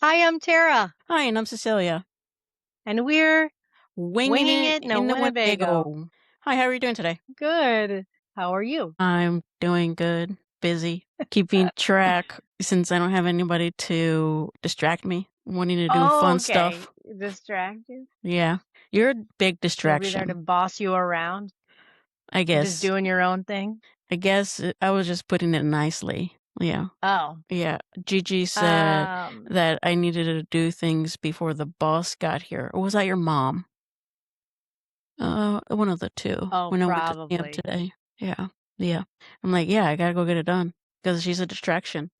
Hi, I'm Tara, Hi, and I'm Cecilia. and we're Winging winging it it in in the Winnebago. Winnebago. Hi, how are you doing today? Good. How are you? I'm doing good, busy, keeping track since I don't have anybody to distract me, wanting to do Oh, fun okay. stuff. Distract you? Yeah, you're a big Nobody there to distraction. boss you around? I You're just guess. doing your own thing? I was just putting it nicely. Yeah. Oh. Yeah. Gigi said Um, that I needed to do things before the boss got here. Or was that your mom? One of the two. oh, When I went to see him probably. today. Yeah. Yeah. I'm like, yeah, I gotta go get it done because she's a distraction.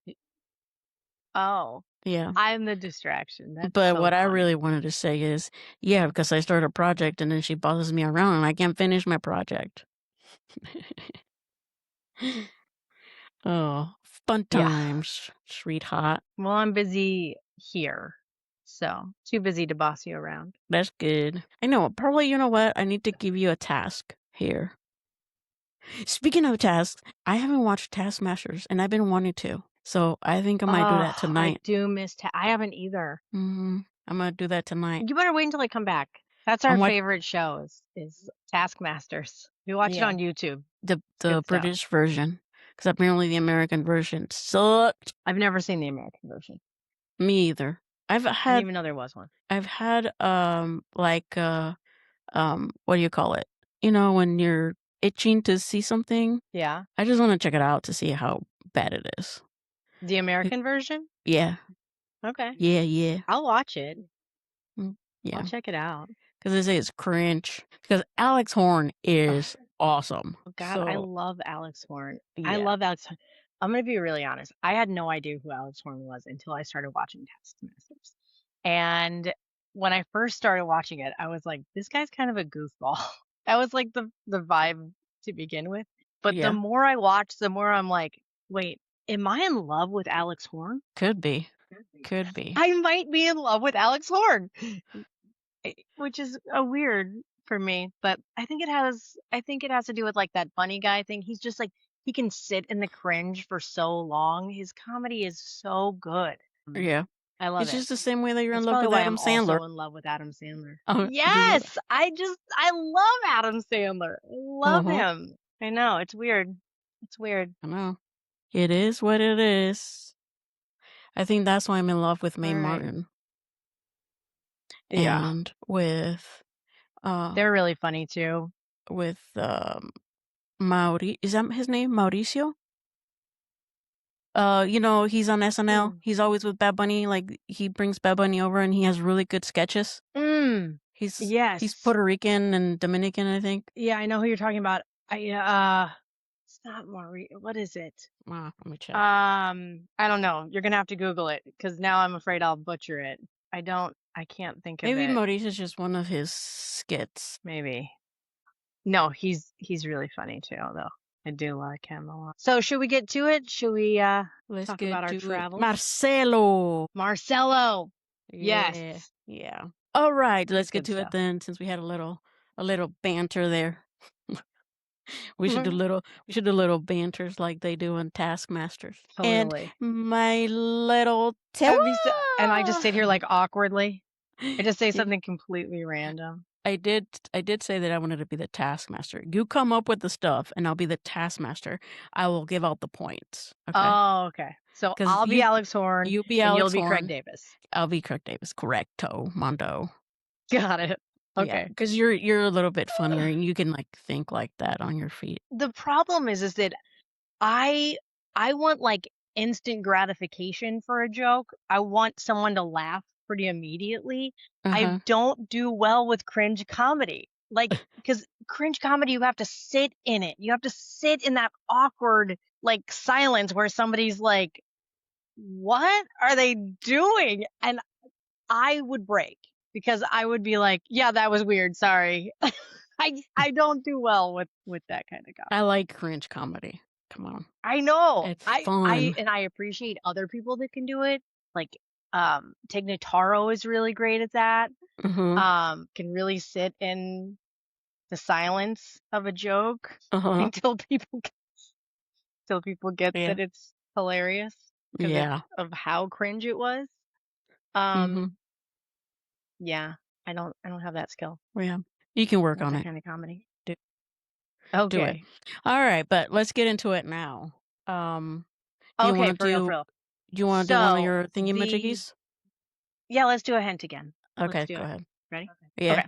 Oh, Yeah. I'm the distraction. That's But so what I funny. really wanted to say is, yeah, because I started a project and then she bosses me around and I can't finish my project. Oh, fun Yeah. times, sweetheart. Well, I'm busy here, so too busy to boss you around. That's good. I know. Probably, you know what? I need to give you a task here. Speaking of tasks, I haven't watched Taskmasters and I've been wanting to. So I think I might do that Oh, I tonight. do miss. I haven't either. I'm gonna do that tonight. You better wait until I come back. That's I'm our watch favorite show is Taskmasters. We watch it Yeah, on YouTube. It's the good stuff. British version because apparently the American version sucked. I've never seen the American version. Me either. I've I didn't had even know there was one. I've had like what do you call it? You know when you're itching to see something. Yeah. I just want to check it out to see how bad it is. The It- American version? yeah, Okay. yeah. I'll watch it. Mm, I'll yeah. check it out. Because they say it's cringe. Because Alex Horn Oh, is awesome. God, I So love Alex Horn. I yeah. love Alex Horn. I'm going to be really honest. I had no idea who Alex Horn was until I started watching Taskmasters. And when I first started watching it, I was like, this guy's kind of a goofball. That was like the vibe to begin with. But the Yeah. more I watch, the more I'm like, wait, am I in love with Alex Horn? Could be. Could be. I might be in love with Alex Horn, which is a weird for me, but I think it has to do with like that funny guy thing. He's just like he can sit in the cringe for so long. His comedy is so good. Yeah. I love It's it. just the same way that you're in That's love probably with why Adam I'm Sandler. also in love with Adam Sandler. Oh, you. Yes, I love Adam Sandler. I love Uh-huh. him. I know, it's weird. It's weird. I know. It is what it is. I think that's why I'm in love with All Mae right. Martin Yeah. and with uh They're really funny too. with Mauri. Is that his name? Mauricio? You know, he's on SNL. Hmm. He's always with Bad Bunny. Like he brings Bad Bunny over and he has really good sketches. Mm. He's Yes. Puerto Rican and Dominican, I think. Yeah, I know who you're talking about. It's not Marie. What is it? Let me check. I don't know. You're gonna have to Google it because now I'm afraid I'll butcher it. I can't think of Maybe it. Mauricio's just one of his skits. Maybe. No, he's really funny too, though. I do like him a lot. So should we get to it? Should we Let's talk about get our to it. travels? Marcelo. Marcelo. Yes. Yeah, yeah. All right, That's let's get good to it stuff. then. Since we had a little banter there, Totally. we should do little banters like they do in Taskmasters. And my little Tara. And I just sit here like awkwardly. I just say something completely random. I did say that I wanted to be the taskmaster. You come up with the stuff and I'll be the taskmaster. I will give out the points. Okay? Oh, okay. So Because I'll be Alex Horn you be and you'll Alex be Craig Horn. Davis. I'll be Kirk Davis. Correcto, Mondo. Got it. Yeah, Okay. because you're a little bit funnier and you can like think like that on your feet. The problem is that I I want like instant gratification for a joke. I want someone to laugh pretty immediately. I Uh-huh. don't do well with cringe comedy. Like, because cringe comedy, you have to sit in it. You have to sit in that awkward, like, silence where somebody's like, what are they doing? And I would break because I would be like, yeah, that was weird. Sorry. I don't do well with that kind of I comedy. like cringe comedy. Come on. I know. It's I fun. and I appreciate other people that can do it. Like Tig Notaro is really great at that. Uh-huh. Can really sit in the silence of a joke Uh-huh. until people get Yeah. that it's hilarious because Yeah. of how cringe it was. Mm-hmm. Um, yeah, I don't have that skill. Yeah. You can work Not on that it. kind of comedy. Do, do it. Okay. All right, but let's get into it now. Um, do you Okay, want to for real, for do real. do you want to do one of So your thingy the majiggies? yeah, let's do a hint again. Let's Okay, do go it. ahead. Ready? Yeah. Okay.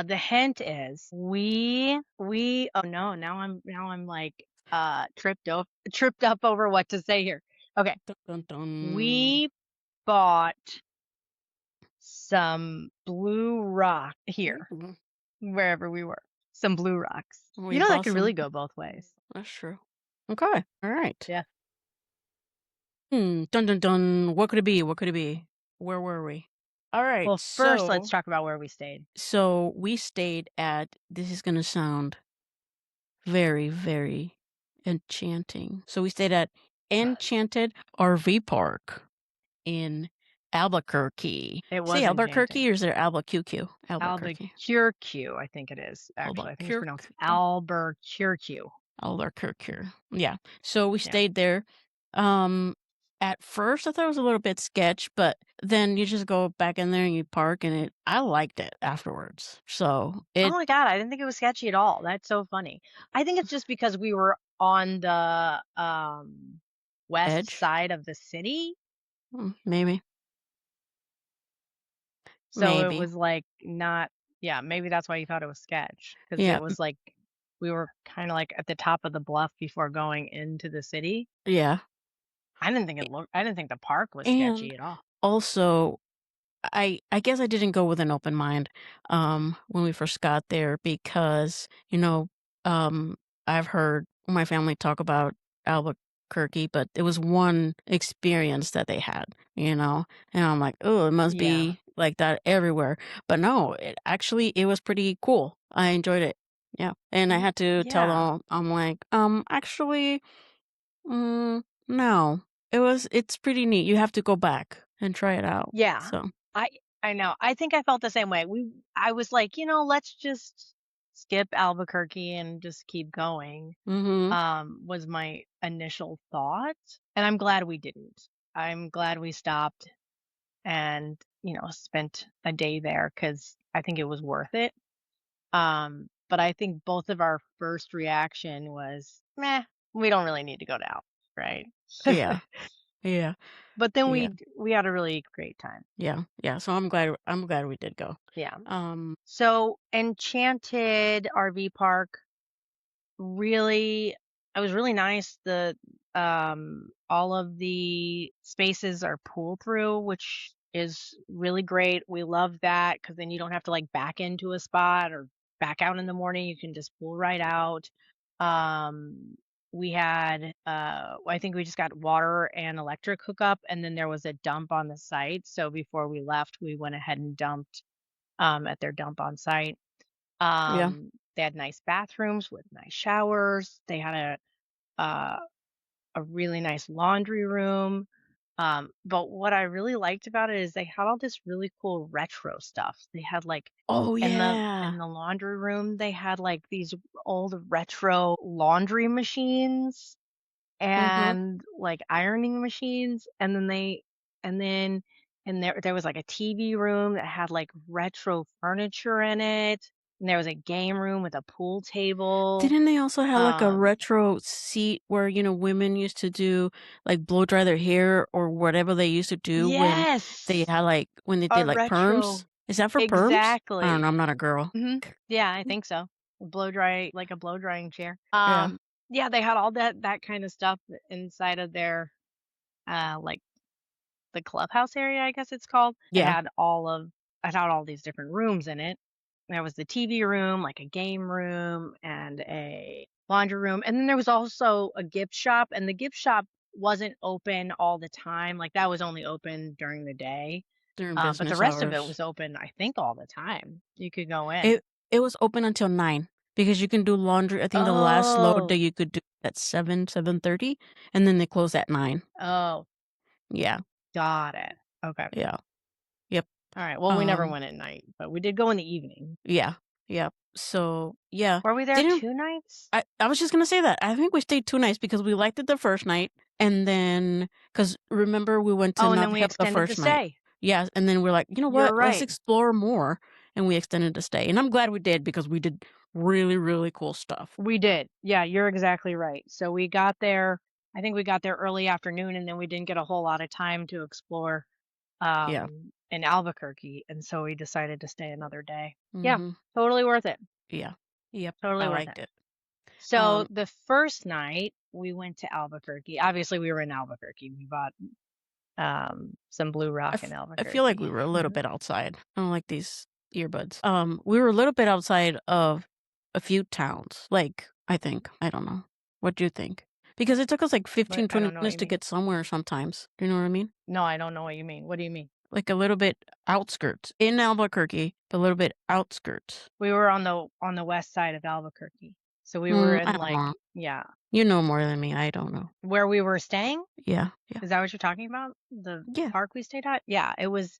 The hint is we oh no, now I'm like tripped up over what to say here. Okay. Dun, dun, dun. We bought some blue rock here, Ooh, wherever we were. Some blue rocks. we You know that bought could some. really go both ways. That's true. Okay. All right. Yeah. Dun dun dun. What could it be? What could it be? Where were we? All right. Well, first let's talk about where we stayed. So we stayed at. This is gonna sound very, very enchanting. So we stayed at Enchanted RV Park in Albuquerque. It Say was enchanting. Albuquerque or is there Albuquerque? Albuquerque. Albuquerque, I think it is, actually. I think it's pronounced Albuquerque. Albuquerque. Albuquerque. Yeah. So we Yeah. stayed there. Um, at first I thought it was a little bit sketch, but then you just go back in there and you park and I liked it afterwards. So Oh it my God, I didn't think it was sketchy at all. That's so funny. I think it's just because we were on the west edge, side of the city. maybe, So it maybe. was like not, yeah, maybe that's why you thought it was sketch. Because Yeah. it was like we were kind of like at the top of the bluff before going into the city. Yeah. I didn't think the park was sketchy And at all. also I guess I didn't go with an open mind when we first got there because, um I've heard my family talk about Albuquerque, but it was one experience that they had, and I'm like, "Oh, it must Yeah. be like that everywhere." But no, it was pretty cool. I enjoyed it. Yeah. And I had to tell Yeah. them, I'm like, actually, no. It's pretty neat. You have to go back and try it out. Yeah. So, I I know. I think I felt the same way. I was like, let's just skip Albuquerque and just keep going. mhm. Was my initial thought, and I'm glad we didn't. I'm glad we stopped and, spent a day there cuz I think it was worth it. But I think both of our first reaction was, "Meh, we don't really need to go to right?" Yeah. Yeah. But then Yeah. we had a really great time. Yeah. Yeah. So I'm glad we did go. Yeah. Um So, Enchanted RV Park, really it was really nice. The all of the spaces are pull through, which is really great. We love that because then you don't have to like back into a spot or back out in the morning. You can just pull right out. Um we had I think we just got water and electric hookup, and then there was a dump on the site. So before we left, we went ahead and dumped at their dump on site. yeah. They had nice bathrooms with nice showers. They had uh, a really nice laundry room. But what I really liked about it is they had all this really cool retro stuff. They had like Oh in yeah. the laundry room, they had like these old retro laundry machines Mhm. and like ironing machines, and then and then and there was like a TV room that had like retro furniture in it, and there was a game room with a pool table. Didn't they also have like a Um, retro seat where, women used to do like blow dry their hair or whatever they used to do when they yes, had when they a did like perms? retro, Is that for perms? I don't know, exactly. I'm not a girl. Yeah, I think so. Blow dry, like a blow drying chair. Yeah. Yeah, they had all that kind of stuff inside of their like the clubhouse area, I guess it's called. Yeah. It had all these different rooms in it. There was the TV room, like a game room and a laundry room. And then there was also a gift shop, and the gift shop wasn't open all the time. Like that was only open during the day. During But the business rest of it hours. was open, I think, all the time. You could go in. It was open until 9 because you can do laundry. I think the last load that Oh, you could do at 7:30, and then they close at 9. oh, Yeah, got it. Okay. yeah, yep. All right. Well, we never Um, went at night, but we did go in the evening. yeah, yep. So yeah, Were we there didn't 2 nights? I was just gonna say that. I think we stayed 2 nights because we liked it the first night, And then, cause remember we went to Oh, and then Nob we Hill the extended the first night? stay. Yeah, and then we're like, "You know You're what? Let's right. explore more," and we extended the stay, and I'm glad we did because we did really, really cool stuff. We did. Yeah, you're exactly right. So we got there, I think we got there early afternoon, and then we didn't get a whole lot of time to explore Yeah. in Albuquerque, and so we decided to stay another day. Yeah, Mhm. totally worth it. Yeah. Yep, I Totally worth it. liked it. So Um, the first night we went to Albuquerque. Obviously, we were in Albuquerque. We bought some Blue Rock in I feel like we Albuquerque. were a little bit outside. I don't like these earbuds. We were a little bit outside of a few towns, like, I think. I don't know. What do you think? Because it took us like But 15, I 20 don't know what minutes you to mean. get somewhere sometimes. Do you know what I mean? No, I don't know what you mean. What do you mean? Like a little bit outskirts in Albuquerque, but a little bit outskirts. We were on the west side of Albuquerque. So we were I in don't like, know. yeah, You know more than me. I don't know. where we were staying. Yeah, yeah, Is that what you're talking about? The yeah, park we stayed at? Yeah, it was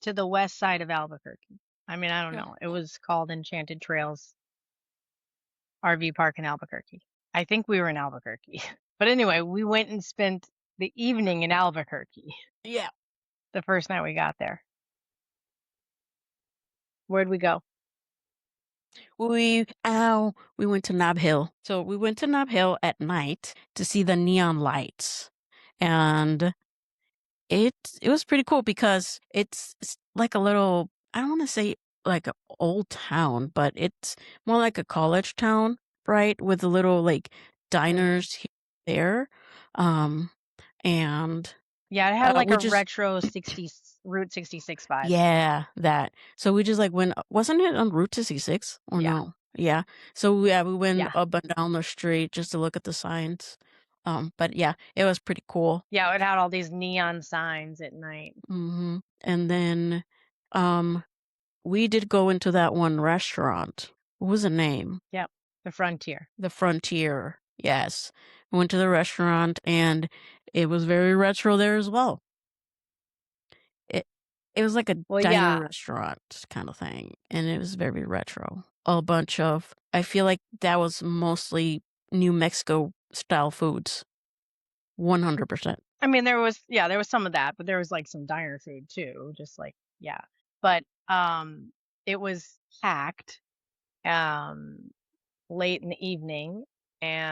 to the west side of Albuquerque. I mean, I don't yeah. know. It was called Enchanted Trails RV Park in Albuquerque. I think we were in Albuquerque. But anyway, we went and spent the evening in Albuquerque Yeah. the first night we got there. Where'd we go? We went to Nob Hill. So we went to Nob Hill at night to see the neon lights. And it it was pretty cool because it's like a little, I don't want to say like an old town, but it's more like a college town, right? With the little like Hmm. diners here and there. Um and Yeah, it had like we a just retro 60 Route 66 vibe. yeah, that. So we just like went, wasn't it on Route 66 or Yeah. no? Yeah. So yeah, we went Yeah. up and down the street just to look at the signs. But yeah, it was pretty cool. Yeah, it had all these neon signs at night. And then um we did go into that one restaurant. What was the name? Yep. The Frontier. The Frontier. Yes. We went to the restaurant and it was very retro there as well. It it was like a Well, diner yeah. restaurant kind of thing, and it was very retro. A bunch of, I feel like that was mostly New Mexico style foods, 100%. I mean, there was some of that, but there was like some diner food too, just like, yeah. But it was packed um late in the evening,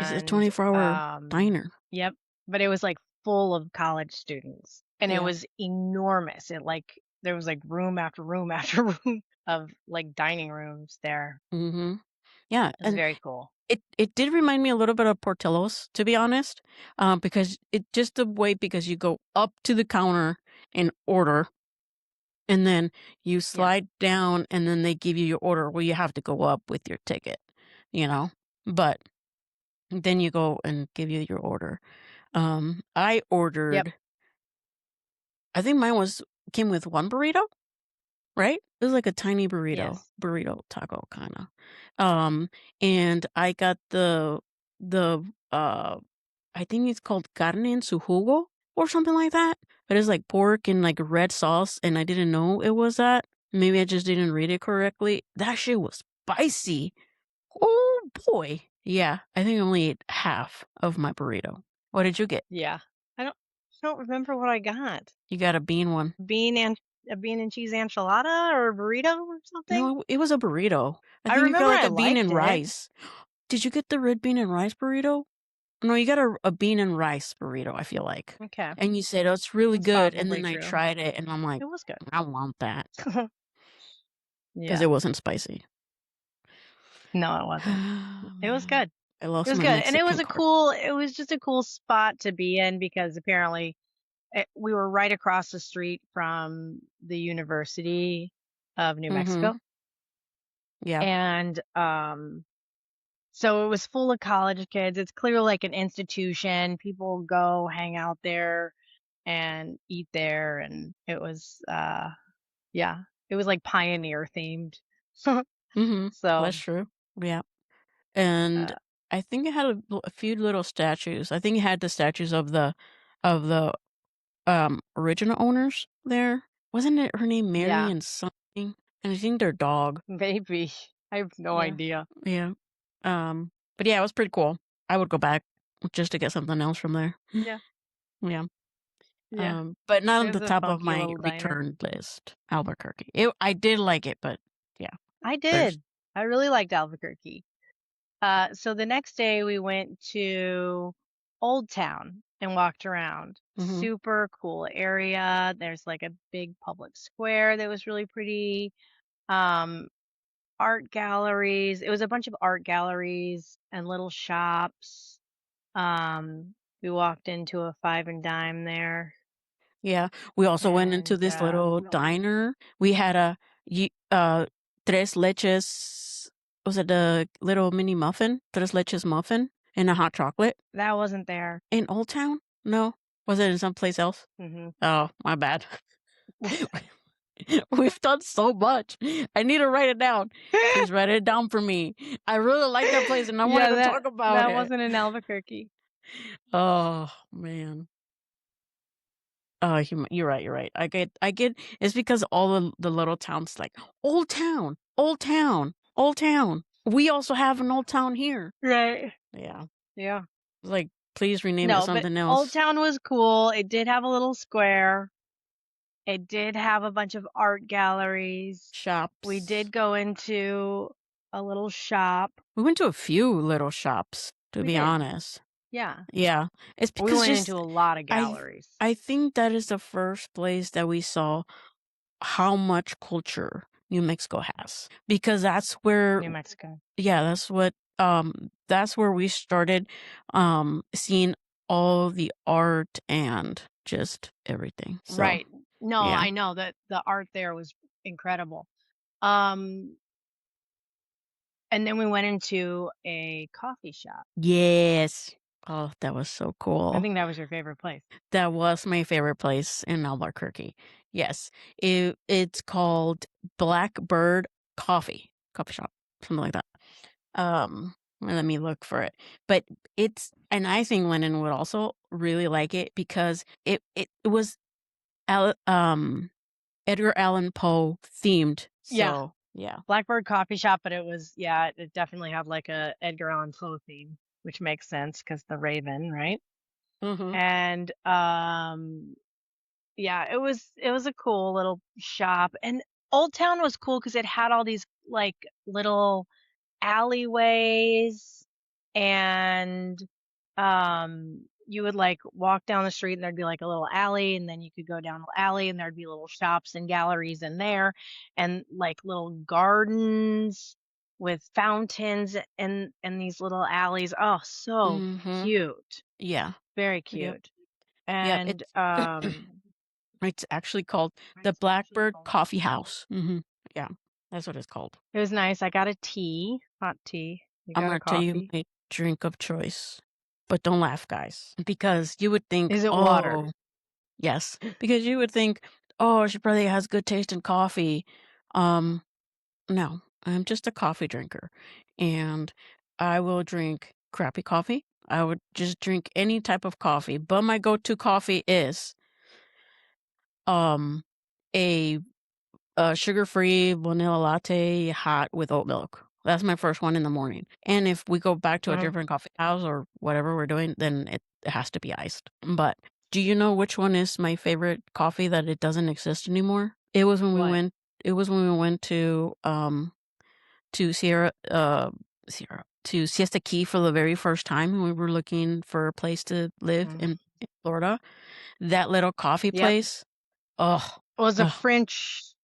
It's a and 24-hour diner. yep, but it was like full of college students, and it Yeah. was enormous. It like there was like room after room after room of like dining rooms there. Mhm. Yeah, It was and very cool. it did remind me a little bit of Portillo's, to be honest, because it just the way because you go up to the counter and order, and then you Yeah. slide down, and then they give you your order. Well, you have to go up with your ticket, you know? But then you go and give you your order. I Yep. ordered, I think mine was came with 1 burrito, right? It was like a tiny Yes. burrito taco kinda. Um, and I got the, I think it's called carne en su jugo or something like that, but it's like pork and, like, red sauce, and I didn't know it was that. Maybe I just didn't read it correctly. That shit was spicy. Oh, boy. Yeah, I think I only ate half of my burrito. What did you get? Yeah. I don't remember what I got. You got a bean one. Bean and a bean and cheese enchilada or a burrito or something? No, it was a burrito. I I think you got, remember like, I a bean liked and it. rice. Did you get the red bean and rice burrito? No, you got a bean and rice burrito, I feel like. Okay. And you said, "Oh, it's really That's good," and probably then I true. tried it, and I'm like, It was good. "I want that because Yeah. it wasn't spicy. No, it wasn't. It was good. I It lost was my good. And Mexican card. it was just a cool spot to be in because apparently we were right across the street from the University of New Mhm. Mexico. Yeah. And so it was full of college kids. It's clearly like an institution. People go hang out there and eat there, and it was yeah, it was like pioneer themed. Mhm. That's So true. Yeah. And uh, I think it had a few little statues. I think it had the statues of the, original owners there. Wasn't it her name Mary yeah, and something? And I think their dog. maybe. I have no Yeah. idea. Yeah. Um, but yeah, it was pretty cool. I would go back just to get something else from there. Yeah. Yeah. Yeah. But not It on was the a top of funky my little diner. return list, Albuquerque. I did like it, but yeah, I there's did. I really liked Albuquerque. So the next day we went to Old Town and walked around. mhm. Super cool area. There's like a big public square that was really pretty. Um, art galleries. It was a bunch of art galleries and little shops. We walked into a five and dime there. Yeah, we also went into And this little diner. We had a ye tres leches was it the little mini muffin? Tres leches muffin and a hot chocolate that wasn't there. in Old Town? No? Was it in someplace else? Hmm. Oh, my bad. We've done so much. I need to write it down. Please write it down for me. I really like that place and I wanted Yeah, to that talk about that it. wasn't in Albuquerque. Oh, man. Oh, you're right, you're right. I get it's because all the little towns like, "Old Town, Old Town, Old Town." We also have an Old Town here. Right. Yeah. Yeah. Like, please rename it No, but something Old else. Town was cool. It did have a little square. It did have a bunch of art galleries. We Shops. did go into a little shop. We went to a few little shops, to We be did. honest. Yeah. Yeah. It's We because went into just a lot of I galleries. I think that is the first place that we saw how much culture New Mexico has. Because that's where New Mexico. yeah, that's where we started seeing all the art and just everything. So, Right. No, yeah. I know that the art there was incredible. Um, and then we went into a coffee shop. Yes. Oh, that was so I cool. think that was your favorite place. That was my favorite place in Albuquerque. Yes. It's called Blackbird Coffee shop, something like that. Let me look for it. But it's and I think Lennon would also really like it because it was Al Edgar Allan Poe themed. Yeah. So, yeah. Blackbird coffee shop, but it was, yeah, it definitely had like a Edgar Allan Poe theme, which makes sense because the Raven, right? Mhm. And yeah, it was a cool little shop. And Old Town was cool because it had all these like little alleyways, and you would like walk down the street and there'd be like a little alley, and then you could go down the alley and there'd be little shops and galleries in there, and like little gardens with fountains and these little alleys. Oh, so Mhm. cute. Yeah. Very Yep. cute. Yep. And It's actually called the Blackbird Coffee House. Mhm. Yeah. That's what it's called. it was nice. I got a tea, hot tea. You I'm got a gonna tell you coffee. my drink of choice. But don't laugh, guys, because you would think, Is it water? "Oh" yes, because you would think, "Oh, she probably has good taste in coffee." Um, no, I'm just a coffee drinker, and I will drink crappy coffee. I would just drink any type of coffee, but my go-to coffee is, um, a sugar-free vanilla latte hot with oat milk. That's my first one in the morning. And if we go back to a Mhm. different coffee house or whatever we're doing, then it has to be iced. But do you know which one is my favorite coffee that it doesn't exist anymore? What? It was when we went to to Siesta Key for the very first time and we were looking for a place to live Mhm. in Florida. That little coffee Yep. place. Oh, oh, It was a French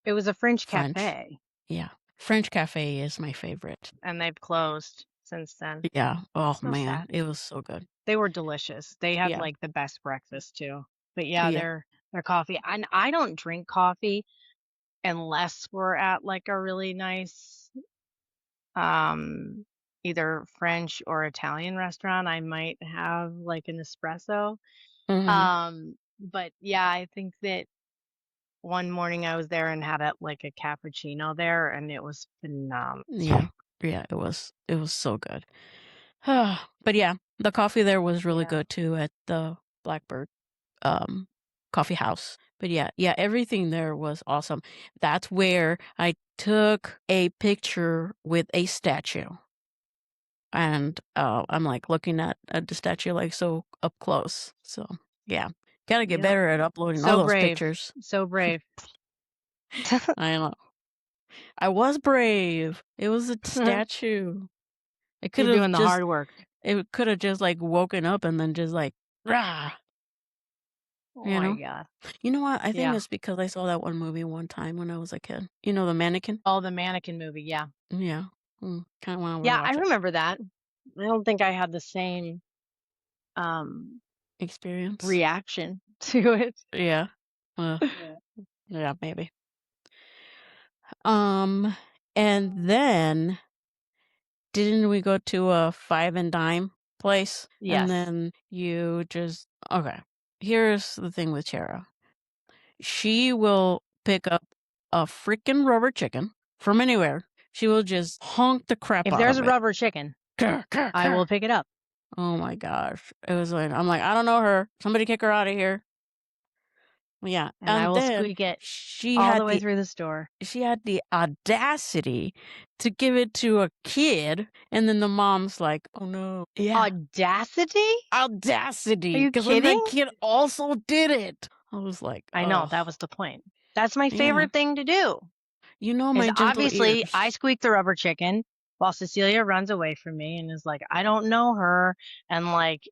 French. cafe, Yeah. French cafe is my favorite. and they've closed since then. Yeah. Oh, So man. sad. It was so good. They were delicious. They had Yeah. like the best breakfast too. But yeah, Yeah. their coffee. And I don't drink coffee unless we're at like a really nice um either French or Italian restaurant. I might have like an espresso. Mhm. But yeah, I think that one morning I was there and had a like a cappuccino there, and it was phenomenal. Yeah. Yeah, it was so good. But yeah, the coffee there was really Yeah. good too at the Blackbird, um, coffee house. But yeah, everything there was awesome. That's where I took a picture with a statue. and, I'm, like, looking at the statue, like, so up close, so, yeah. Gotta get Yep. better at uploading all So those brave. pictures. So brave. I know. I was brave. It was a statue. It You're could've doing the just hard work. it coulda just, like, woken up and then just, like, "Rah," Oh you my know? god. You know what? I think Yeah. it's because I saw that one movie one time when I was a kid. You know, The Mannequin? Oh, the mannequin movie, yeah. Yeah. Kinda wanna Yeah, I rewatch it. remember that. I don't think I had the same, um, Experience? reaction to it. Yeah. Uh, yeah, maybe. Um, and then didn't we go to a Five and Dime place? And Yes. then you just okay. Here's the thing with Chera. She will pick up a freaking rubber chicken from anywhere. She will just honk the crap If out there's of a it. rubber chicken, Grr, grr, I will grr. pick it up, Oh my gosh. It was like I'm like, I don't know her. Somebody kick her out of here. Yeah. and I And will then squeak it she all the had way the through the store. she had the audacity to give it to a kid, and then the mom's like, "Oh no." Yeah, Audacity? audacity, Are you because then that kidding? kid also did it. I was like, I know, "Oh, that was the point. That's my yeah." favorite thing to do, You know is my gentle obviously I ears. squeak the rubber chicken while Cecilia runs away from me and is like, "I don't know her," and, like,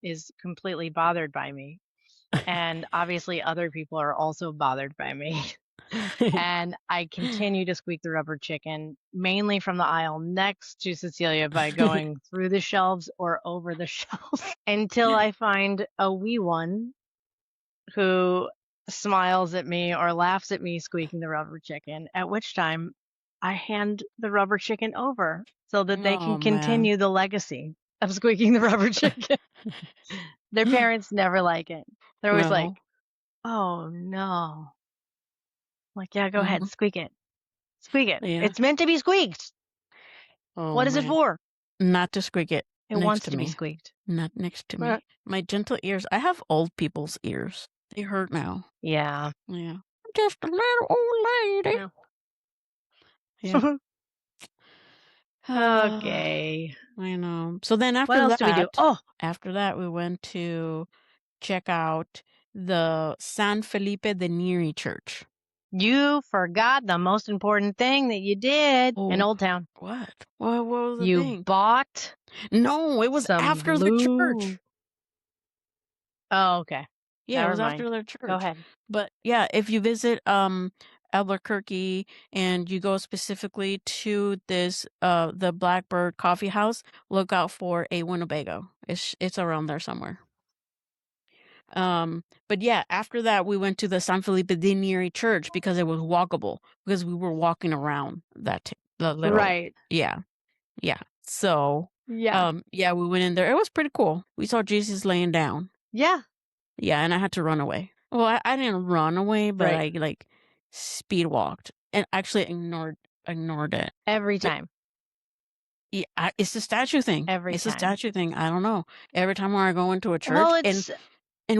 is completely bothered by me. And obviously other people are also bothered by me. And I continue to squeak the rubber chicken, mainly from the aisle next to Cecilia by going through the shelves or over the shelves until I find a wee one who smiles at me or laughs at me squeaking the rubber chicken, at which time I hand the rubber chicken over so that they can Oh, man. continue the legacy of squeaking the rubber chicken. Their parents never like it. They're always like, No. "Oh, no." Like, "Yeah, go ahead, Mhm. squeak it. Squeak it. Yeah. It's meant to be squeaked. Oh, What is it man. for? Not to squeak it It next wants to to be me. squeaked." Not next to Uh, me. My gentle ears. I have old people's ears. They hurt now. Yeah. Yeah. Just a little old lady. Yeah. Yeah. Okay. I know. So then What else do we do? Oh, after that, we went to check out the San Felipe de Neri church. you forgot the most important thing that you did in Oh, Old Town. what? What was the You thing? bought No, it was some after the blue. church. Oh, okay. Yeah, it Never was mind. after the Go church. ahead. But yeah, if you visit Albuquerque and you go specifically to this the Blackbird Coffee House, look out for a Winnebago. It's around there somewhere. But yeah, after that we went to the San Felipe de Neri church because it was walkable because we were walking around the little Right. yeah, yeah. So, Yeah. yeah, we went in there. It was pretty cool. We saw Jesus laying down. Yeah. Yeah, and I had to run away. Well, I didn't run away, but Right. I like speed walked and actually ignored it. Every But time. yeah, it's the statue thing. Every It's a time. statue thing. I don't know. Every time when I go into a church, Well, and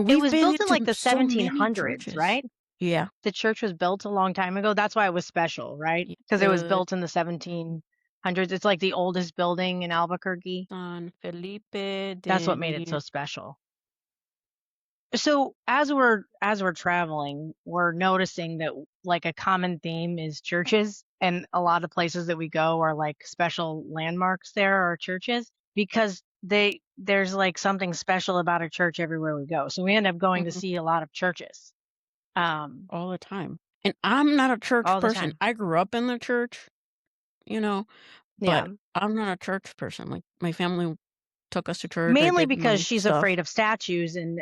it we've was been built in into like the so many 1700s, churches. right? Yeah, The church was built a long time ago. That's why it was special, right? Because it it was was built in the 1700s. It's like the oldest building in Albuquerque. San Felipe That's de what made it Neri. so special. So as we're traveling, we're noticing that like a common theme is churches, and a lot of places that we go are like special landmarks there are churches because there's like something special about a church everywhere we go. So we end up going to Mhm, see a lot of churches. Um all the time. And I'm not a church all the person. time. I grew up in the church, you know, Yeah. but I'm not a church person. Like my family took us to church. I Mainly did because my she's stuff. afraid of statues, and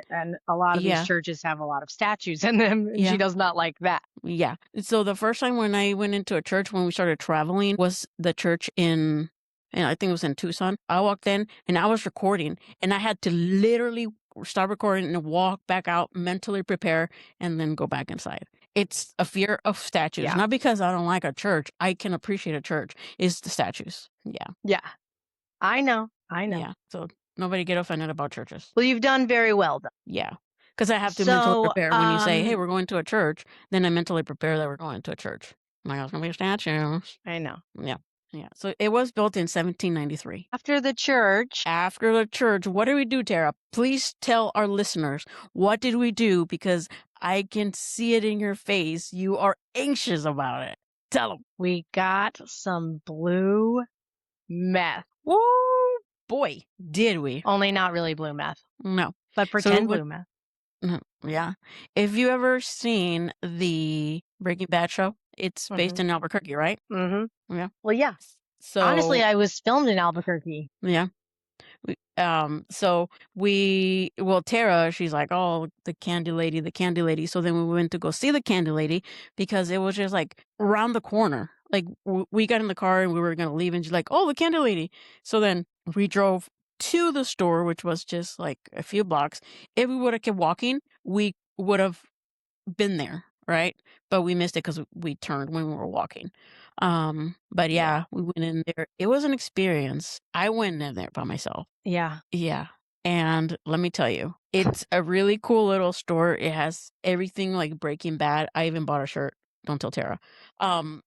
a lot of these Yeah, churches have a lot of statues in them, and she yeah, does not like that. yeah. So the first time when I went into a church when we started traveling was the church and I think it was in Tucson. I walked in and I was recording and I had to literally stop recording and walk back out, mentally prepare, and then go back inside. It's a fear of statues, Yeah. not because I don't like a church. I can appreciate a church. It's the statues. Yeah, Yeah. I know. I know. yeah. So nobody get offended about churches. Well, you've done very well though. Yeah, because I have to mentally So, prepare when you say, "Hey, we're going to a church," then I mentally prepare that we're going to a church. I'm like, "Oh, it's gonna be statues." I know. Yeah, Yeah. So it was built in 1793. After the church, After the church, what did we do, Tara? Please tell our listeners, what did we do? Because I can see it in your face. You are anxious about it. Tell them. we got some blue meth. Woo, boy, did we? Only not really blue meth, No. but So we pretend went, blue meth. yeah. If you ever seen the Breaking Bad show, it's based Mhm. in Albuquerque, right? Mhm. Yeah. Well, yeah. Honestly, So, I was filmed in Albuquerque. yeah. So well, Tara, she's like, oh, the candy lady, the candy lady. So then we went to go see the candy lady because it was just like around the corner. Like we got in the car and we were going to leave and she's like, oh, the candy lady. So then we drove to the store, which was just like a few blocks. If we would have kept walking, we would have been there, right? But we missed it because we turned when we were walking. But Yeah. yeah, we went in there. It was an experience. I went in there by myself. Yeah. Yeah. And let me tell you, it's a really cool little store. It has everything like Breaking Bad. I even bought a shirt. Don't tell Tara. Um,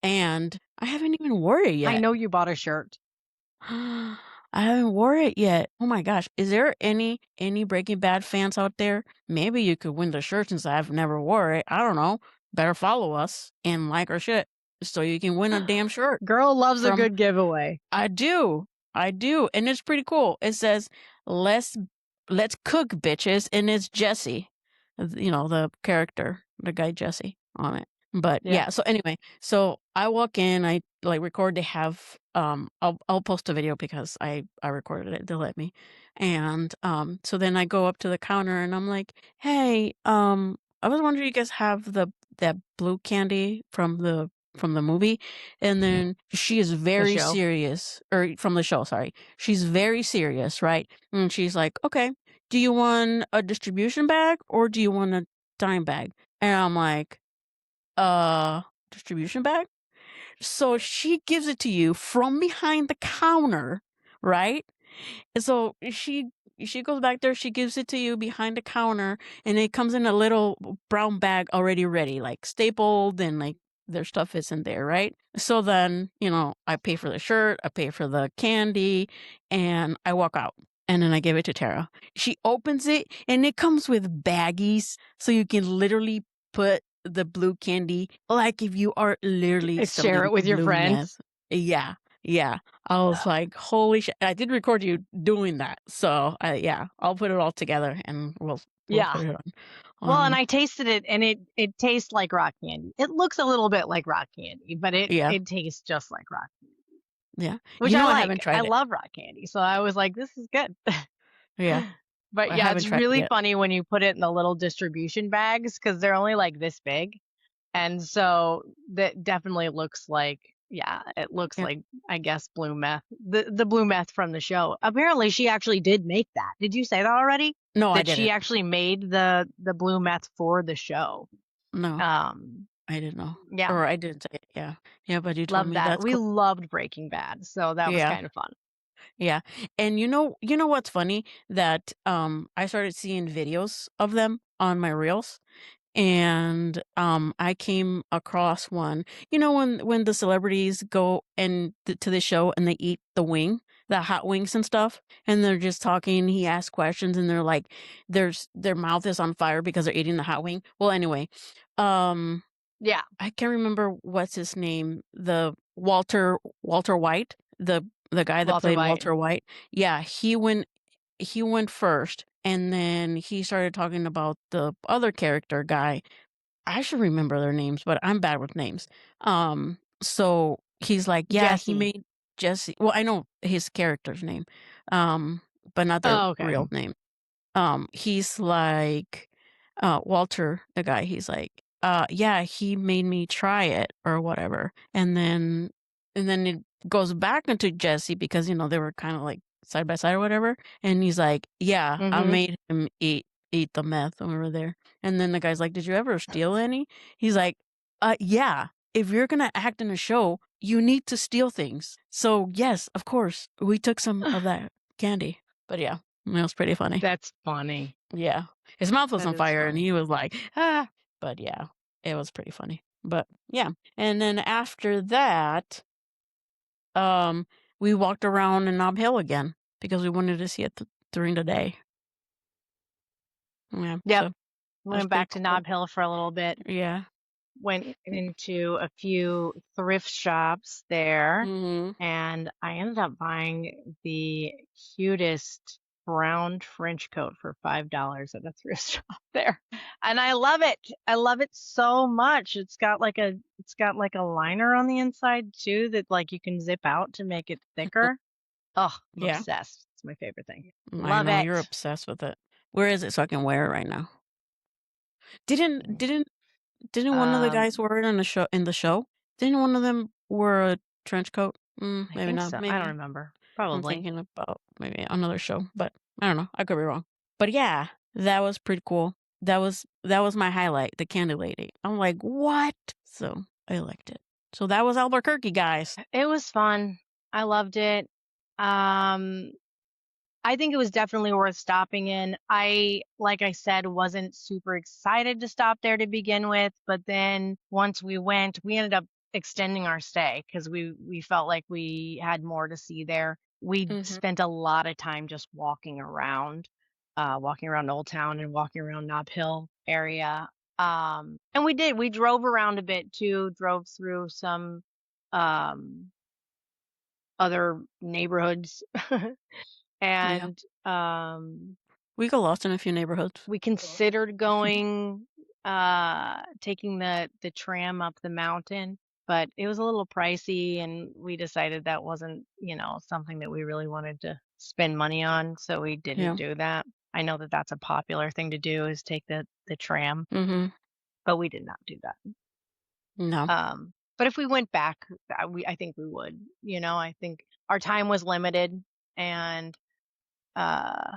and I haven't even wore it I yet. know you bought a shirt. I haven't wore it yet. Oh my gosh. Is there any Breaking Bad fans out there? Maybe you could win the shirt since I've never wore it. I don't know. Better follow us and like our shit so you can win a damn shirt Girl loves a from good giveaway. I do. I do. And it's pretty cool. It says, let's let's cook, bitches. And it's Jesse. You know, the character, the guy Jesse on it. But Yeah. yeah, so anyway, so I walk in, I like record, they have I'll post a video because I recorded it, they let me. And so then I go up to the counter and I'm like, hey, I was wondering you guys have that blue candy from the movie. And then she is The very show. serious, or from the show, sorry. She's very serious, right? And she's like, okay, do you want a distribution bag or do you want a dime bag? And I'm like, distribution bag? So she gives it to you from behind the counter, right? And so she goes back there, she gives it to you behind the counter, and it comes in a little brown bag already ready, like stapled and like their stuff is in there, right? So then, I pay for the shirt, I pay for the candy, and I walk out. And then I give it to Tara. She opens it and it comes with baggies so you can literally put the blue candy like if you are literally Share selling it with your blue meth. friends. Yeah. Yeah. I was like, holy shit. I did record you doing that. So yeah, I'll put it all together and we'll Yeah. put it Well, and on I tasted it and it tastes like rock candy. It looks a little bit like rock candy, but it yeah. it tastes just like rock candy, Yeah. which I I like. haven't I tried it. love rock candy. So I was like, this is good. Yeah. But I yeah, haven't it's tried it really yet. funny when you put it in the little distribution bags because they're only like this big. And so that definitely looks like, yeah, it looks Yeah. like, I guess, blue meth. The blue meth from the show. Apparently she actually did make that. Did you say that already? No, I That she didn't. actually made the blue meth for the show. No, Um, I didn't know. yeah, Or I didn't say it. Yeah. Yeah, but you told love me that. that's We cool. loved Breaking Bad, so that was Yeah. kind of fun. Yeah. And you know what's funny? That I started seeing videos of them on my reels. And I came across one. When the celebrities go to the show and they eat the hot wings and stuff, and they're just talking. He asks questions, and they're like, their mouth is on fire because they're eating the hot wing. Well, anyway, um, Yeah, I can't remember what's his name. The Walter White, the guy that Walter played White. Walter White. Yeah, he went first, and then he started talking about the other character guy. I should remember their names, but I'm bad with names. So he's like, yeah, he Jesse. made Jesse. Well, I know his character's name, but not their Oh, okay. real name. He's like, Walter, the guy. He's like, yeah, he made me try it or whatever, and then it goes back into Jesse because they were kind of like side by side or whatever, and he's like, yeah, I Mm-hmm. made him eat the meth when we were there. And then the guy's like, did you ever steal any? He's like, yeah, if you're gonna act in a show, you need to steal things. So yes, of course, we took some of that candy. But yeah, it was pretty funny. That's funny. Yeah, his mouth was That on is fire and funny. he was like, ah. But yeah, it was pretty funny. But yeah, and then after that, we walked around in Nob Hill again because we wanted to see it during the day. Yeah, Yep. so that's Went pretty back to cool. Nob Hill for a little bit. Yeah. Went into a few thrift shops there, Mhm. and I ended up buying the cutest brown trench coat for $5 at a thrift shop there. And I love it. I love it so much. It's got like a liner on the inside too that like you can zip out to make it thicker. Oh, I'm Yeah. obsessed. It's my favorite thing. I Love know you're it. obsessed with it. Where is it so I can wear it right now? Didn't one of the Um, guys wear it in the show? Didn't one of them wear a trench coat? I Maybe think not. so. I don't Maybe remember. I'm Probably. thinking about maybe another show, but I don't know. I could be wrong. But yeah, that was pretty cool. That was my highlight, the candy lady. I'm like, what? So I liked it. So that was Albuquerque, guys. It was fun. I loved it. Um, I think it was definitely worth stopping in. Like I said, wasn't super excited to stop there to begin with, but then once we went, we ended up extending our stay because we felt like we had more to see there. We Hmm. spent a lot of time just walking around Old Town and walking around Nob Hill area. And we did. We drove around a bit too, drove through some um other neighborhoods. Yeah, And we got lost in a few neighborhoods. we considered going taking the tram up the mountain, but it was a little pricey and we decided that wasn't, something that we really wanted to spend money on, so we didn't Yeah. do that. I know that that's a popular thing to do is take the tram, Hmm. but we did not do that. No, But if we went back, I think we would. I think our time was limited, and uh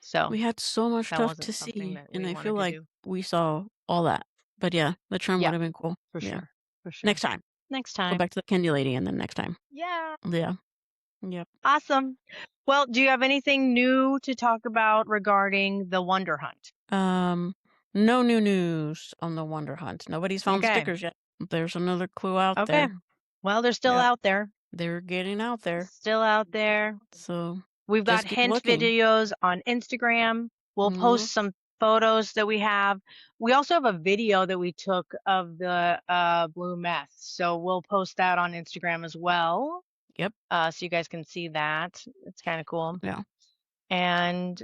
so we had so much that stuff wasn't to something see, that and we I feel wanted to like do. we saw all that. But yeah, the tram would Yeah, have been cool. for Yeah. sure. For sure. Next time. Next Go time. back to the candy lady and then next time. Yeah. Yeah. Yep. Awesome. Well, do you have anything new to talk about regarding the Wonder Hunt? Um, no new news on the Wonder Hunt. Nobody's found the Okay. stickers yet. There's another clue out Okay. there. Well, they're still Yeah, out there. they're getting out there. Still out there. So We've got just keep hint looking. videos on Instagram. We'll Mm-hmm. post some photos that we have. We also have a video that we took of the blue meth. So we'll post that on Instagram as well. Yep. So you guys can see that. It's kind of cool. Yeah. And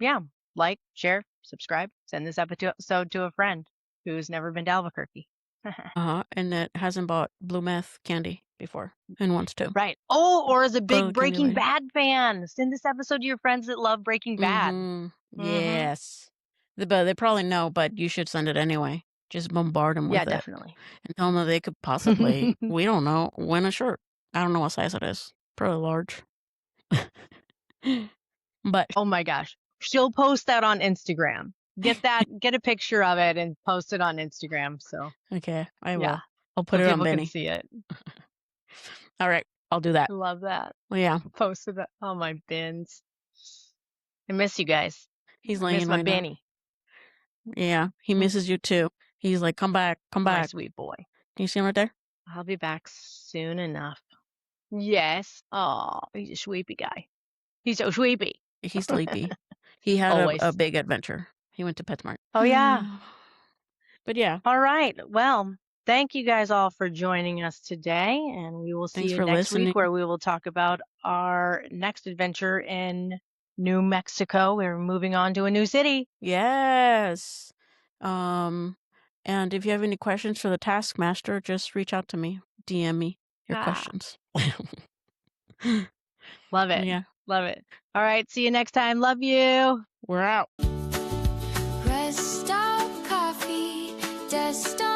yeah, like, share, subscribe, send this episode to a friend who's never been to Albuquerque. And that hasn't bought blue meth candy before and wants to. Right. Oh, or as a Go to big the candy Breaking lady. Bad fan, send this episode to your friends that love Breaking Bad. Mm-hmm. Mm-hmm. Yes. But they probably know, but you should send it anyway. Just bombard them Yeah, with it definitely. and tell them that they could possibly, we don't know, win a shirt. I don't know what size it is. Probably large. But Oh my gosh. She'll post that on Instagram. Get a picture of it and post it on Instagram. So okay, I yeah, will. I'll put so it on people can Benny. see it. All right, I'll do that. Love that. Well, yeah, Posted it. Oh my bins. I miss you guys. he's I miss laying my right now. Benny. Yeah, he misses you too. He's like, come back, come My back. sweet boy. Can you see him right there? I'll be back soon enough. Yes. Oh, he's a sweepy guy. He's so sweepy. He's sleepy. He had a Always. big adventure. He went to PetSmart. Oh yeah. But yeah, All right. Well, thank you guys all for joining us today, and we will see thanks you for next listening. week where we will talk about our next adventure in New Mexico. We're moving on to a new city. Yes. And if you have any questions for the Taskmaster, just reach out to me. DM me your Ah, questions. love it. Yeah, Love it. All right. See you next time. Love you. we're out. Rest stop coffee, desk stop.